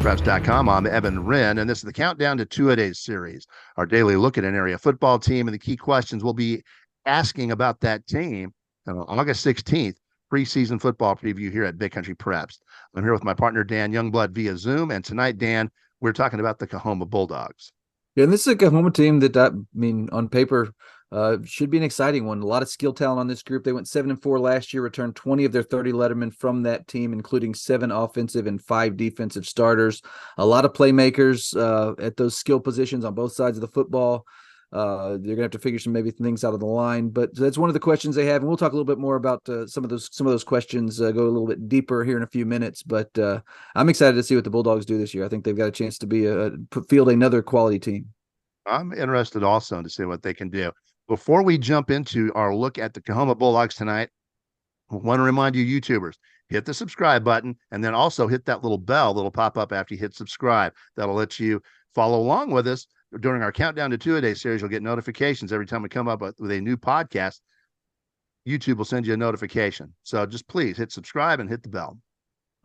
BigCountryPreps.com. I'm Evan Wren, and this is the Countdown to Two-A-Days series, our daily look at an area football team and the key questions we'll be asking about that team on August 16th, preseason football preview here at Big Country Preps. I'm here with my partner, Dan Youngblood, via Zoom, and tonight, Dan, we're talking about the Coahoma Bulldogs. Yeah, and this is a Coahoma team that, on paper, should be an exciting one. A lot of skill talent on this group. They went 7-4 last year, returned 20 of their 30 lettermen from that team, including 7 offensive and 5 defensive starters. A lot of playmakers at those skill positions on both sides of the football. They're gonna have to figure some maybe things out of the line, but that's one of the questions they have, and we'll talk a little bit more about some of those questions. Go a little bit deeper here in a few minutes, but I'm excited to see what the Bulldogs do this year. I think they've got a chance to be field another quality team. I'm interested also to see what they can do. Before we jump into our look at the Coahoma Bulldogs tonight, I want to remind you, YouTubers, hit the subscribe button and then also hit that little bell that'll pop up after you hit subscribe. That'll let you follow along with us during our Countdown to Two-A-Days series. You'll get notifications every time we come up with a new podcast. YouTube will send you a notification. So just please hit subscribe and hit the bell.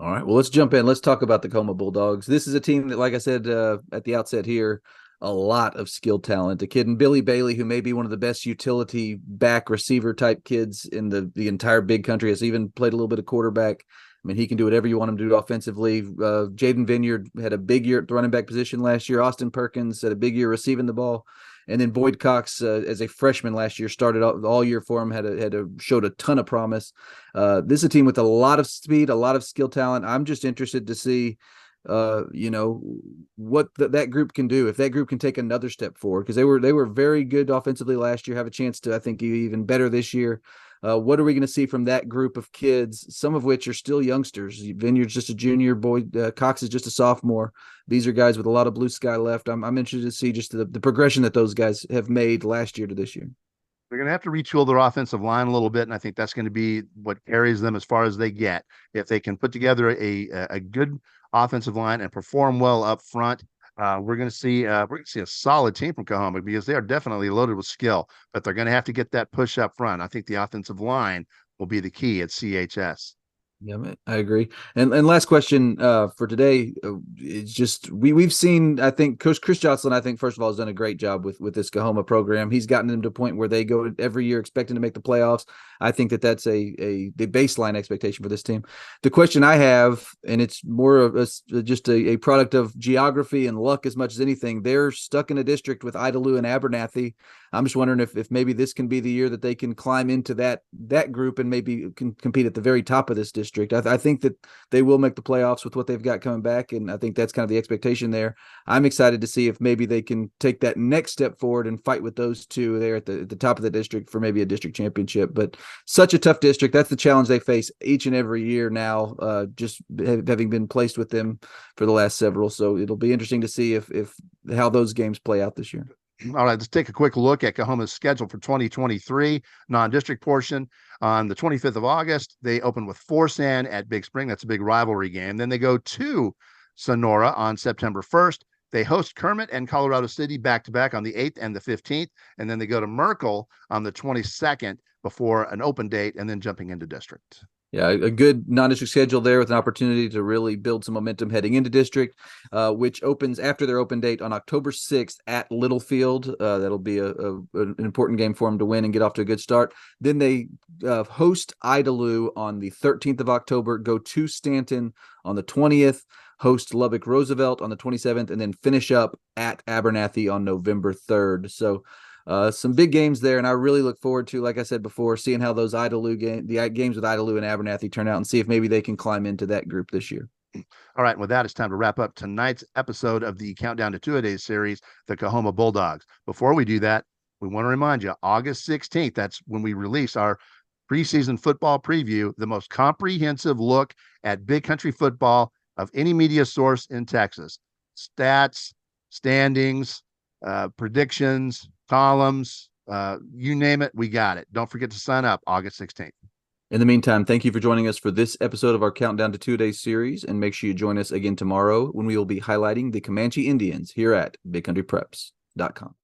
All right, well, let's jump in. Let's talk about the Coahoma Bulldogs. This is a team that, like I said at the outset here, a lot of skilled talent. A kid in Billy Bailey, who may be one of the best utility back receiver type kids in the entire Big Country, has even played a little bit of quarterback. I mean, he can do whatever you want him to do offensively. Jaden Vineyard had a big year at the running back position last year. Austin Perkins had a big year receiving the ball. And then Boyd Cox, as a freshman last year, started all year for him, showed a ton of promise. This is a team with a lot of speed, a lot of skill talent. I'm just interested to see what that group can do, if that group can take another step forward, because they were very good offensively last year, have a chance to, I think, even better this year. What are we going to see from that group of kids, some of which are still youngsters? Vineyard's just a junior, Cox is just a sophomore. These are guys with a lot of blue sky left. I'm interested to see just the progression that those guys have made last year to this year. They're going to have to retool their offensive line a little bit, and I think that's going to be what carries them as far as they get. If they can put together a good offensive line and perform well up front, we're going to see a solid team from Coahoma, because they are definitely loaded with skill, but they're going to have to get that push up front. I think the offensive line will be the key at CHS. Yeah, I agree. And last question for today, it's just we've seen, I think Coach Chris Jocelyn, I think, first of all, has done a great job with this Coahoma program. He's gotten them to a point where they go every year expecting to make the playoffs. I think that's the baseline expectation for this team. The question I have, and it's more of just a product of geography and luck as much as anything, they're stuck in a district with Idalou and Abernathy. I'm just wondering if maybe this can be the year that they can climb into that group and maybe can compete at the very top of this district. I think that they will make the playoffs with what they've got coming back, and I think that's kind of the expectation there. I'm excited to see if maybe they can take that next step forward and fight with those two there at the top of the district for maybe a district championship. But such a tough district. That's the challenge they face each and every year now, just having been placed with them for the last several. So it'll be interesting to see if how those games play out this year. All right, let's take a quick look at Coahoma's schedule for 2023 non-district portion. On the 25th of August, they open with Forsan at Big Spring. That's a big rivalry game. Then they go to Sonora on September 1st. They host Kermit and Colorado City back-to-back on the 8th and the 15th. And then they go to Merkel on the 22nd before an open date, and then jumping into district. Yeah, a good non-district schedule there with an opportunity to really build some momentum heading into district, which opens after their open date on October 6th at Littlefield. That'll be an important game for them to win and get off to a good start. Then they host Idalou on the 13th of October, go to Stanton on the 20th, host Lubbock Roosevelt on the 27th, and then finish up at Abernathy on November 3rd. So some big games there, and I really look forward to, like I said before, seeing how those the games with Idalou and Abernathy turn out, and see if maybe they can climb into that group this year. All right, with that, it's time to wrap up tonight's episode of the Countdown to Two-A-Days series, the Coahoma Bulldogs. Before we do that, we want to remind you, August 16th, that's when we release our preseason football preview, the most comprehensive look at Big Country football of any media source in Texas. Stats, standings, predictions, columns, you name it, we got it. Don't forget to sign up August 16th. In the meantime, thank you for joining us for this episode of our Countdown to Two-A-Days series, and make sure you join us again tomorrow when we will be highlighting the Comanche Indians here at BigCountryPreps.com.